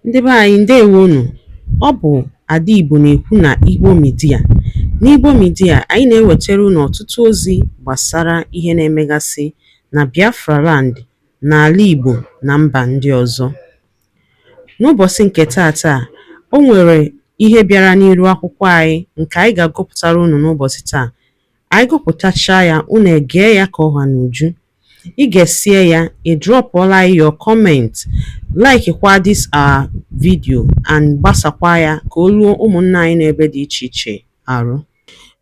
Ndị be anyị ndewonu. Ọ bụ Ada Igbo na-ekwu na Igbo Media. N'Igbo Media, anyị na-ewetara unu ọtụtụ ozi gbasara ihe na-emegasị na Biafra Land, n'ala Igbo na mba ndị ọzọ. N'ụbọchị nke taata, o nwere ihe bịara n'iru akwụkwọ anyị nke anyị ga-agụpụtara unu n'ụbọchị taa. Anyị gụpụtachaa ya, unu egee ya ka ọha n'uju. Ị ga-esie ya, ị drọpụọla your comment, like kwa this our video and gbasakwa ya ka o ruo ụmụnna anyị n'ebe dị iche iche arụ.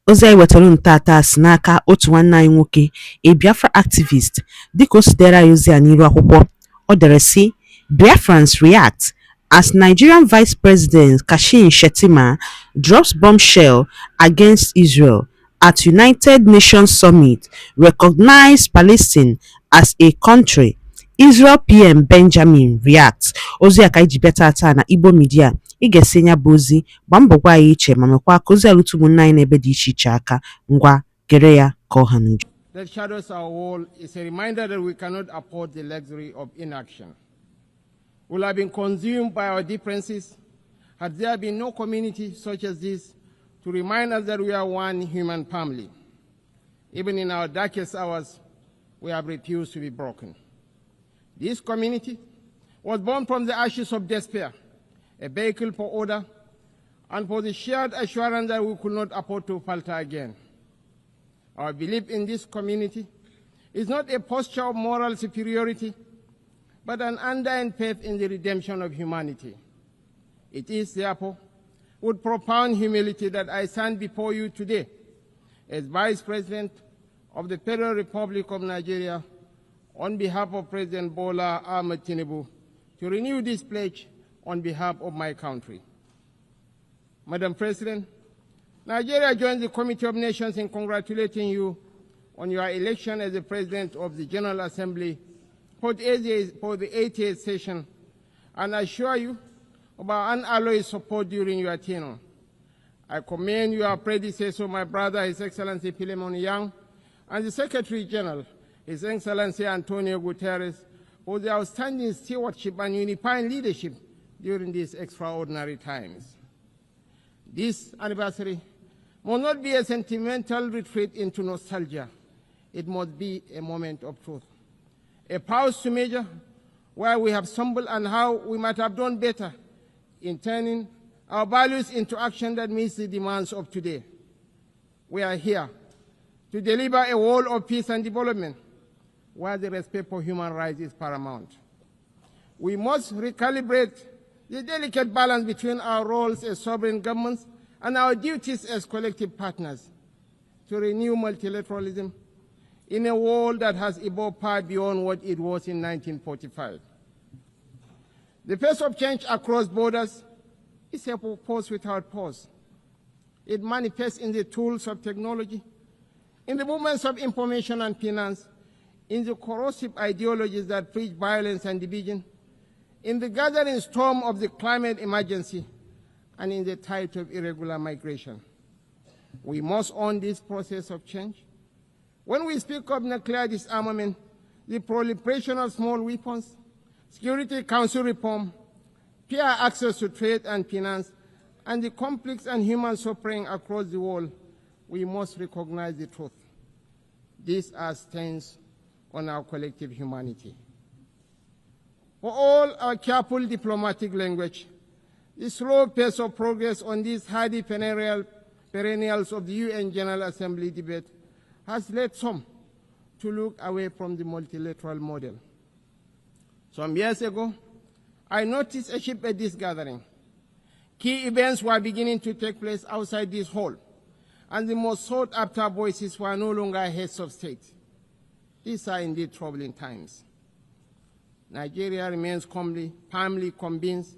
Ozi anyị wetara unu tata si n'aka otu nwanne anyị nwoke, a Biafra activist. Dịka o si dere anyị ozi a n'iru akwụkwọ, ọ dere sị: Biafrans react as Nigerian Vice President Shettima drops bombshell against Israel at United Nations Summit, recognize Palestine as a country. Israel PM Benjamin reacts. Ozi aka iji bịa tata na Igbo Media. Ị ga-esi nya bụ ozi, gbaa mbọ gwa ya iche ma mekwa ka ozi alụtụ ụmụnna anyị n'ebe dị iche iche aka. Ngwa gere ya ka ọha n'uju. That shadows our wall is a reminder that we cannot afford the luxury of inaction. We'll have been consumed by our differences had there been no community such as this to remind us that we are one human family. Even in our darkest hours, we have refused to be broken. This community was born from the ashes of despair, a vehicle for order, and for the shared assurance that we could not afford to falter again. Our belief in this community is not a posture of moral superiority, but an undying faith in the redemption of humanity. It is, therefore, with profound humility that I stand before you today as Vice President of the Federal Republic of Nigeria on behalf of President Bola Ahmed Tinubu to renew this pledge on behalf of my country. Madam President, Nigeria joins the Committee of Nations in congratulating you on your election as the President of the General Assembly for the 80th session, and assure you of our unalloyed support during your tenure. I commend your predecessor, my brother, His Excellency Philemon Yang, and the Secretary General, His Excellency Antonio Guterres, for their outstanding stewardship and unifying leadership during these extraordinary times. This anniversary must not be a sentimental retreat into nostalgia. It must be a moment of truth, a pause to measure where we have stumbled and how we might have done better in turning our values into action that meets the demands of today. We are here to deliver a world of peace and development where the respect for human rights is paramount. We must recalibrate the delicate balance between our roles as sovereign governments and our duties as collective partners to renew multilateralism in a world that has evolved far beyond what it was in 1945. The pace of change across borders is a force without pause. It manifests in the tools of technology, in the movements of information and finance, in the corrosive ideologies that preach violence and division, in the gathering storm of the climate emergency, and in the tide of irregular migration. We must own this process of change. When we speak of nuclear disarmament, the proliferation of small weapons, Security Council reform, fair access to trade and finance, and the conflicts and human suffering across the world, we must recognize the truth. These are stains on our collective humanity. For all our careful diplomatic language, the slow pace of progress on these hardy perennials of the UN General Assembly debate has led some to look away from the multilateral model. Some years ago, I noticed a shift at this gathering. Key events were beginning to take place outside this hall, and the most sought-after voices were no longer heads of state. These are indeed troubling times. Nigeria remains firmly convinced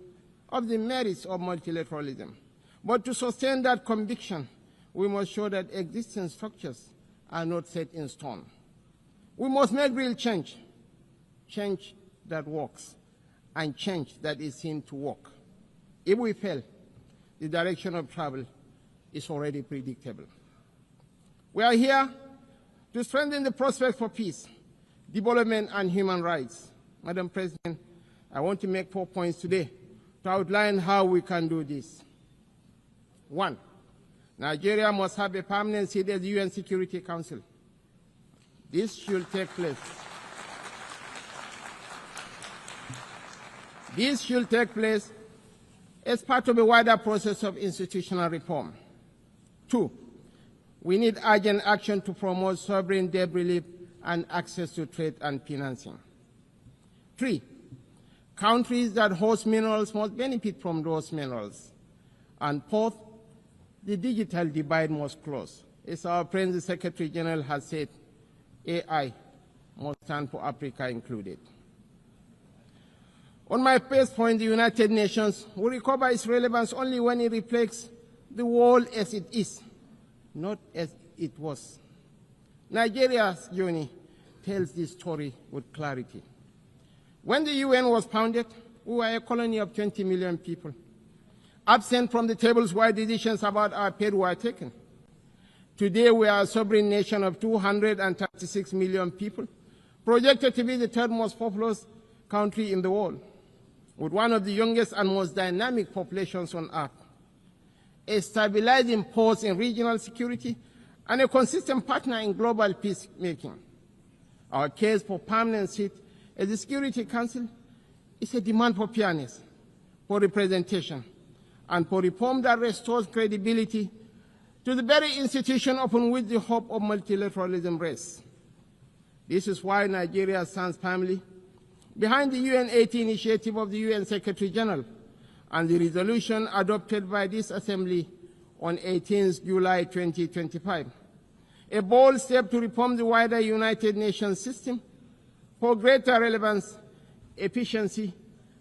of the merits of multilateralism. But to sustain that conviction, we must show that existing structures are not set in stone. We must make real change, change that works, and change that is seen to work. If we fail, the direction of travel is already predictable. We are here to strengthen the prospects for peace, development, and human rights. Madam President, I want to make 4 points today to outline how we can do this. 1. Nigeria must have a permanent seat at the UN Security Council. This should take place. This should take place as part of a wider process of institutional reform. 2. We need urgent action to promote sovereign debt relief and access to trade and financing. 3. Countries that host minerals must benefit from those minerals. And 4th, the digital divide must close. As our friend the Secretary General has said, AI must stand for Africa included. On my first point, the United Nations will recover its relevance only when it reflects the world as it is, not as it was. Nigeria's journey tells this story with clarity. When the UN was founded, we were a colony of 20 million people, absent from the tables where decisions about our fate were taken. Today, we are a sovereign nation of 236 million people, projected to be the third most populous country in the world, with one of the youngest and most dynamic populations on earth, a stabilizing force in regional security, and a consistent partner in global peacemaking. Our case for permanent seat at the Security Council is a demand for fairness, for representation, and for reform that restores credibility to the very institution upon which the hope of multilateralism rests. This is why Nigeria stands firmly behind the UN-80 initiative of the UN Secretary General and the resolution adopted by this Assembly on 18 July 2025, a bold step to reform the wider United Nations system for greater relevance, efficiency,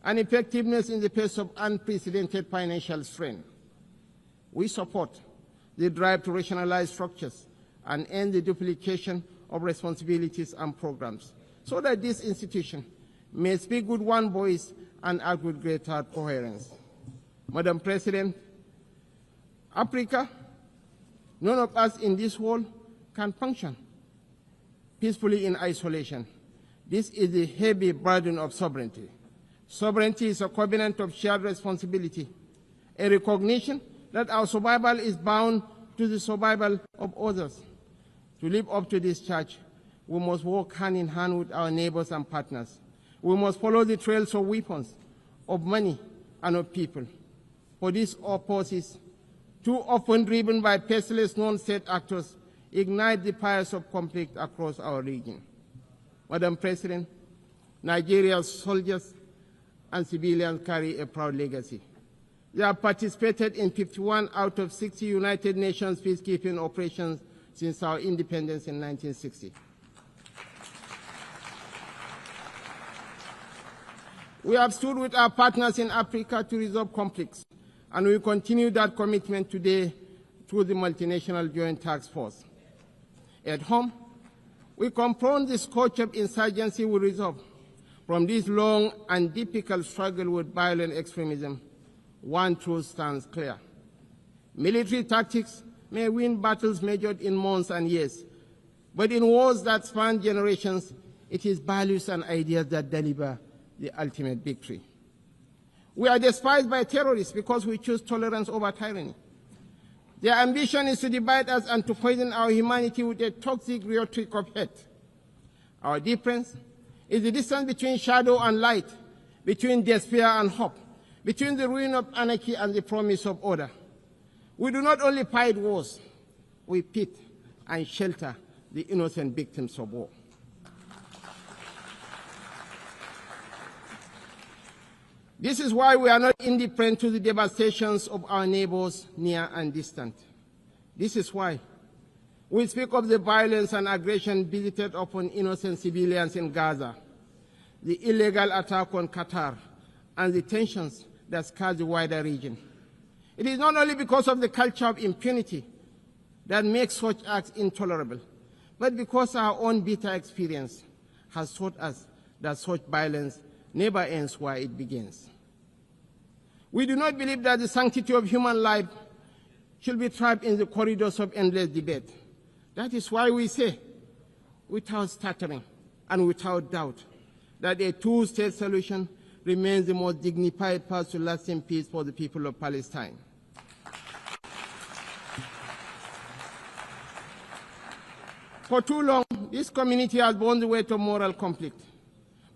and effectiveness in the face of unprecedented financial strain. We support the drive to rationalize structures and end the duplication of responsibilities and programs so that this institution may speak with one voice and act with greater coherence. Madam President, Africa, none of us in this world can function peacefully in isolation. This is the heavy burden of sovereignty. Sovereignty is a covenant of shared responsibility, a recognition that our survival is bound to the survival of others. To live up to this charge, we must work hand in hand with our neighbors and partners. We must follow the trails of weapons, of money, and of people. For these forces, too often driven by faceless non-state actors, ignite the fires of conflict across our region. Madam President, Nigeria's soldiers and civilians carry a proud legacy. They have participated in 51 out of 60 United Nations peacekeeping operations since our independence in 1960. We have stood with our partners in Africa to resolve conflicts, and we continue that commitment today through the multinational Joint Task Force. At home, we confront the scourge of insurgency with resolve. From this long and difficult struggle with violent extremism, one truth stands clear. Military tactics may win battles measured in months and years, but in wars that span generations, it is values and ideas that deliver the ultimate victory. We are despised by terrorists because we choose tolerance over tyranny. Their ambition is to divide us and to poison our humanity with a toxic rhetoric of hate. Our difference is the distance between shadow and light, between despair and hope, between the ruin of anarchy and the promise of order. We do not only fight wars, we pit and shelter the innocent victims of war. This is why we are not indifferent to the devastations of our neighbors near and distant. This is why we speak of the violence and aggression visited upon innocent civilians in Gaza, the illegal attack on Qatar, and the tensions that scar the wider region. It is not only because of the culture of impunity that makes such acts intolerable, but because our own bitter experience has taught us that such violence never ends where it begins. We do not believe that the sanctity of human life should be trapped in the corridors of endless debate. That is why we say, without stuttering and without doubt, that a two-state solution remains the most dignified path to lasting peace for the people of Palestine. For too long, this community has borne the weight of moral conflict.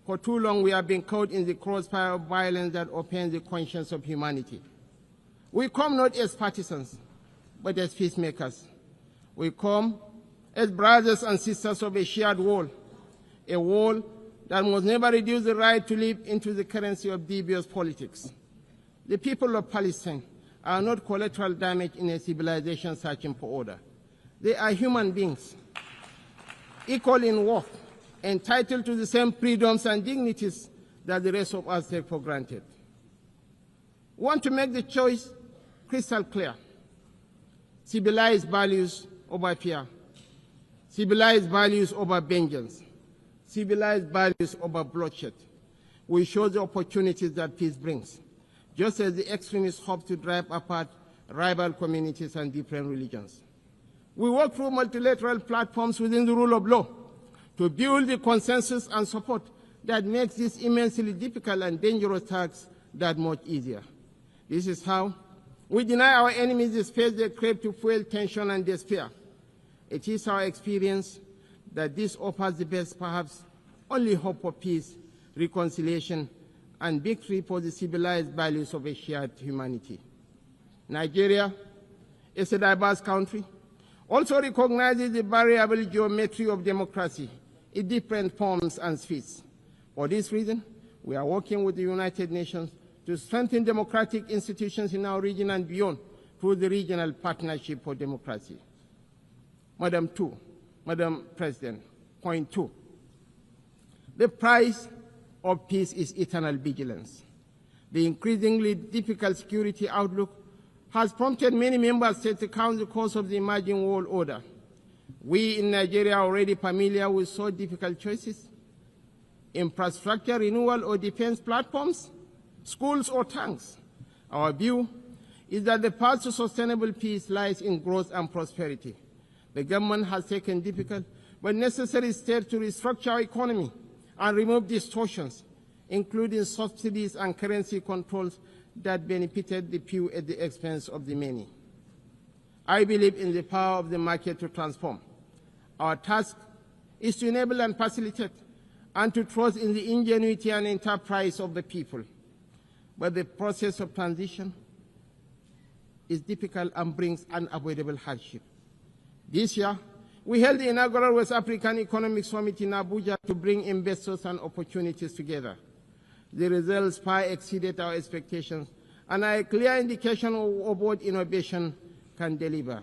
For too long, we have been caught in the crossfire of violence that offends the conscience of humanity. We come not as partisans, but as peacemakers. We come as brothers and sisters of a shared wall, a wall that must never reduce the right to live into the currency of dubious politics. The people of Palestine are not collateral damage in a civilization searching for order. They are human beings, equal in worth, entitled to the same freedoms and dignities that the rest of us take for granted. We want to make the choice crystal clear. Civilized values over fear. Civilized values over vengeance. Civilized values over bloodshed. We show the opportunities that peace brings, just as the extremists hope to drive apart rival communities and different religions. We work through multilateral platforms within the rule of law to build the consensus and support that makes this immensely difficult and dangerous task that much easier. This is how we deny our enemies the space they crave to fuel tension and despair. It is our experience that this offers the best, perhaps only hope for peace, reconciliation, and victory for the civilized values of a shared humanity. Nigeria is a diverse country, also recognizes the variable geometry of democracy in different forms and spheres. For this reason, we are working with the United Nations to strengthen democratic institutions in our region and beyond through the Regional Partnership for Democracy. Madam President, point 2. The price of peace is eternal vigilance. The increasingly difficult security outlook has prompted many member states to count the cost of the emerging world order. We in Nigeria are already familiar with so difficult choices: infrastructure renewal or defense platforms, schools or tanks. Our view is that the path to sustainable peace lies in growth and prosperity. The government has taken difficult but necessary steps to restructure our economy and remove distortions, including subsidies and currency controls that benefited the few at the expense of the many. I believe in the power of the market to transform. Our task is to enable and facilitate, and to trust in the ingenuity and enterprise of the people. But the process of transition is difficult and brings unavoidable hardship. This year, we held the inaugural West African Economic Summit in Abuja to bring investors and opportunities together. The results far exceeded our expectations and are a clear indication of what innovation can deliver.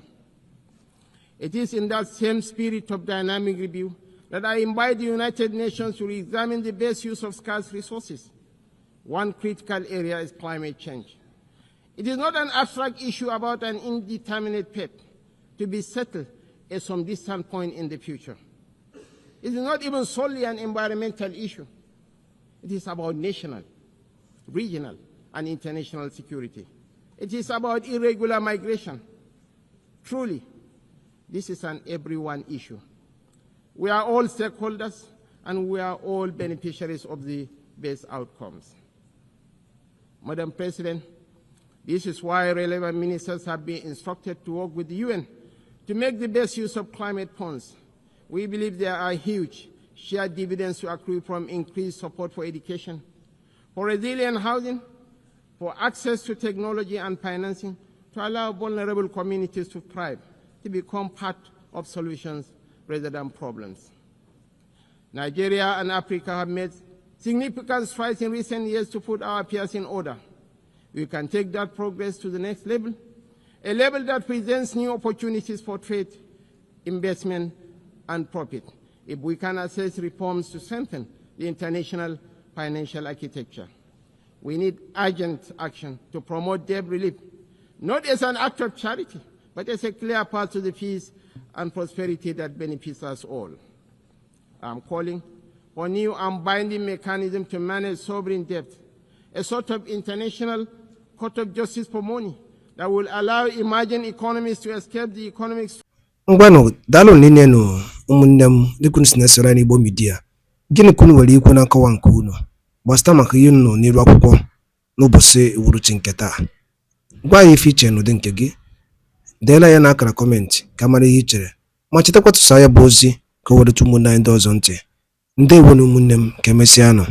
It is in that same spirit of dynamic review that I invite the United Nations to re-examine the best use of scarce resources. One critical area is climate change. It is not an abstract issue about an indeterminate fate to be settled at some distant point in the future. It is not even solely an environmental issue. It is about national, regional, and international security. It is about irregular migration. Truly, this is an everyone issue. We are all stakeholders, and we are all beneficiaries of the best outcomes. Madam President, this is why relevant ministers have been instructed to work with the UN to make the best use of climate funds. We believe there are huge shared dividends to accrue from increased support for education, for resilient housing, for access to technology and financing to allow vulnerable communities to thrive, to become part of solutions rather than problems. Nigeria and Africa have made significant strides in recent years to put our affairs in order. We can take that progress to the next level, a level that presents new opportunities for trade, investment, and profit, if we can assess reforms to strengthen the international financial architecture. We need urgent action to promote debt relief, not as an act of charity, but as a clear path to the peace and prosperity that benefits us all. I'm calling for new and binding mechanism to manage sovereign debt, a sort of international court of justice for money that will allow emerging economies to escape the economic. Ngwano dalo ninenu umunnem dikun sinesera ni bo media. Gini kunu wali ikuna kawan kuno. gbasịta maka ihe nọ n'iru akwụkwọ n'ụbọchị uhuruchi nke taa. Gwa anyị ife iche n'ụdị nke gị, deela ya n'akara kọmentị ka mara ihe i chere, ma chetakwa tụsaa ya bụ ozi ka o wereta ụmụnne anyị ndị ọzọ ntị. Ndewonu ụmụnne m, ka emesịanụ.